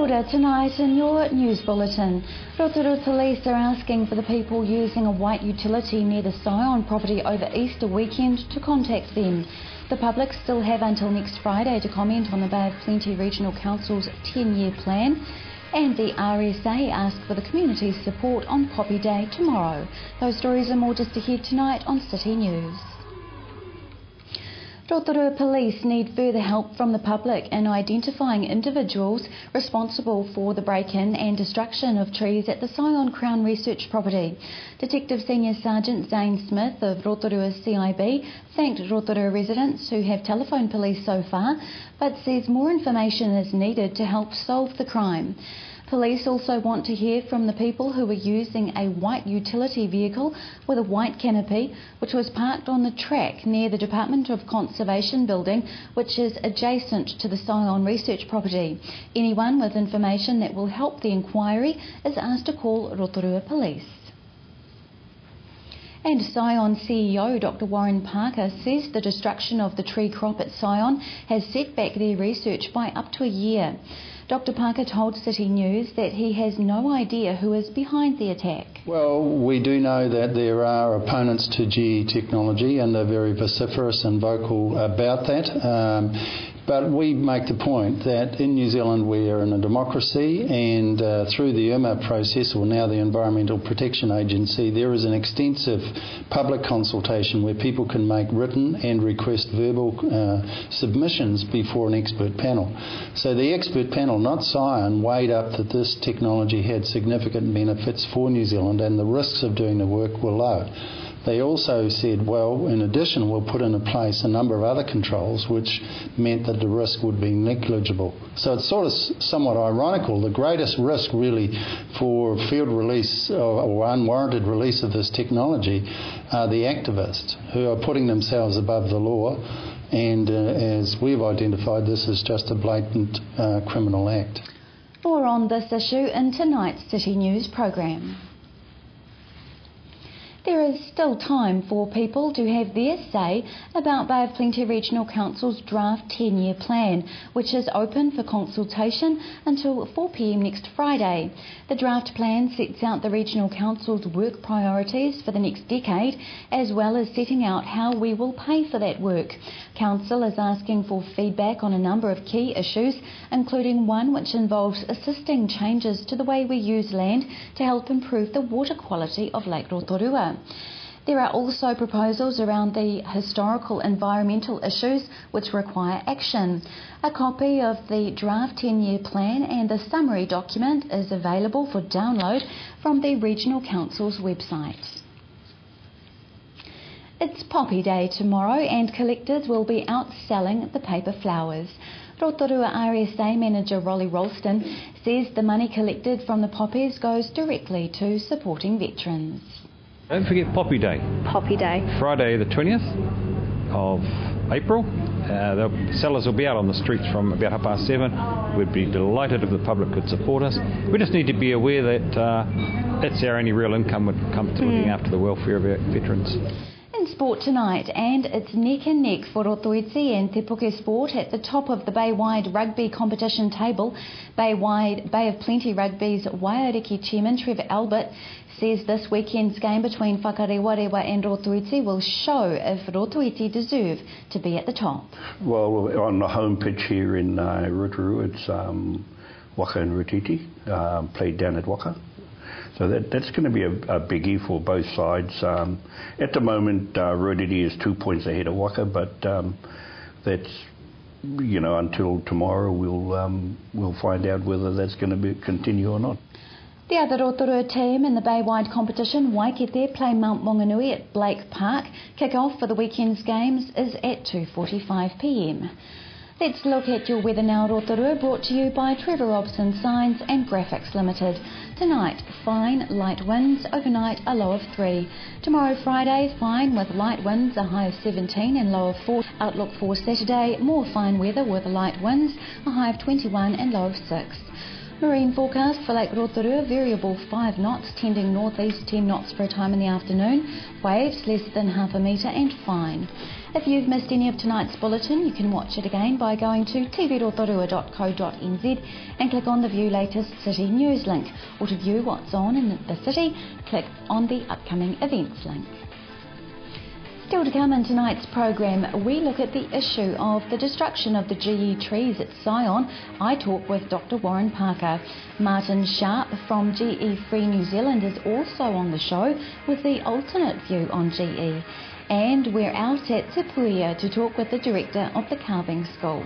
Order tonight in your news bulletin. Rotorua Police are asking for the people using a white utility near the Scion property over Easter weekend to contact them. The public still have until next Friday to comment on the Bay of Plenty Regional Council's 10-year plan, and the RSA ask for the community's support on Poppy Day tomorrow. Those stories and more just ahead tonight on City News. Rotorua Police need further help from the public in identifying individuals responsible for the break-in and destruction of trees at the Scion Crown Research property. Detective Senior Sergeant Zane Smith of Rotorua CIB thanked Rotorua residents who have telephoned police so far, but says more information is needed to help solve the crime. Police also want to hear from the people who were using a white utility vehicle with a white canopy, which was parked on the track near the Department of Conservation building, which is adjacent to the Scion Research property. Anyone with information that will help the inquiry is asked to call Rotorua Police. And Scion CEO Dr Warren Parker says the destruction of the tree crop at Scion has set back their research by up to a year. Dr Parker told City News that he has no idea who is behind the attack. Well, we do know that there are opponents to GE technology and they're very vociferous and vocal about that. But we make the point that in New Zealand we are in a democracy, and through the IRMA process, or now the Environmental Protection Agency, there is an extensive public consultation where people can make written and request verbal submissions before an expert panel. So the expert panel, not Scion, weighed up that this technology had significant benefits for New Zealand and the risks of doing the work were low. They also said, well, in addition, we'll put into place a number of other controls which meant that the risk would be negligible. So it's sort of somewhat ironical. The greatest risk really for field release or unwarranted release of this technology are the activists who are putting themselves above the law. And as we've identified, this is just a blatant criminal act. More on this issue in tonight's City News programme. There is still time for people to have their say about Bay of Plenty Regional Council's draft 10-year plan, which is open for consultation until 4 p.m. next Friday. The draft plan sets out the Regional Council's work priorities for the next decade, as well as setting out how we will pay for that work. Council is asking for feedback on a number of key issues, including one which involves assisting changes to the way we use land to help improve the water quality of Lake Rotorua. There are also proposals around the historical environmental issues which require action. A copy of the draft 10-year plan and the summary document is available for download from the Regional Council's website. It's Poppy Day tomorrow and collectors will be out selling the paper flowers. Rotorua RSA manager Rolly Rolston says the money collected from the poppies goes directly to supporting veterans. Don't forget Poppy Day. Poppy Day. Friday the 20th of April. The sellers will be out on the streets from about 7:30. We'd be delighted if the public could support us. We just need to be aware that that's our only real income when it comes to looking after the welfare of our veterans. In sport tonight, and it's neck and neck for Rotoiti and Te Puke Sport at the top of the Bay-wide rugby competition table. Bay of Plenty Rugby's Waiariki chairman Trevor Albert says this weekend's game between Whakarewarewa and Rotoiti will show if Rotoiti deserve to be at the top. Well, on the home pitch here in Rotorua, it's Waka and Rotoiti, played down at Waka. So that's going to be a biggie for both sides. At the moment, Rotoiti is 2 points ahead of Waka, but that's, until tomorrow we'll find out whether that's going to continue or not. The other Rotorua team in the Bay-wide competition, Waikite, play Mount Maunganui at Blake Park. Kick-off for the weekend's games is at 2:45 p.m. Let's look at your weather now, Rotorua, brought to you by Trevor Robson Signs and Graphics Limited. Tonight, fine, light winds, overnight a low of 3. Tomorrow, Friday, fine with light winds, a high of 17 and low of 4. Outlook for Saturday, more fine weather with light winds, a high of 21 and low of 6. Marine forecast for Lake Rotorua, variable 5 knots, tending northeast 10 knots for a time in the afternoon, waves less than half a metre and fine. If you've missed any of tonight's bulletin, you can watch it again by going to tv.rotorua.co.nz and click on the View Latest City News link, or to view what's on in the city, click on the Upcoming Events link. Still to come in tonight's program, we look at the issue of the destruction of the GE trees at Sion. I talk with Dr. Warren Parker. Martin Sharp from GE Free New Zealand is also on the show with the alternate view on GE. And we're out at Te Puia to talk with the director of the carving school.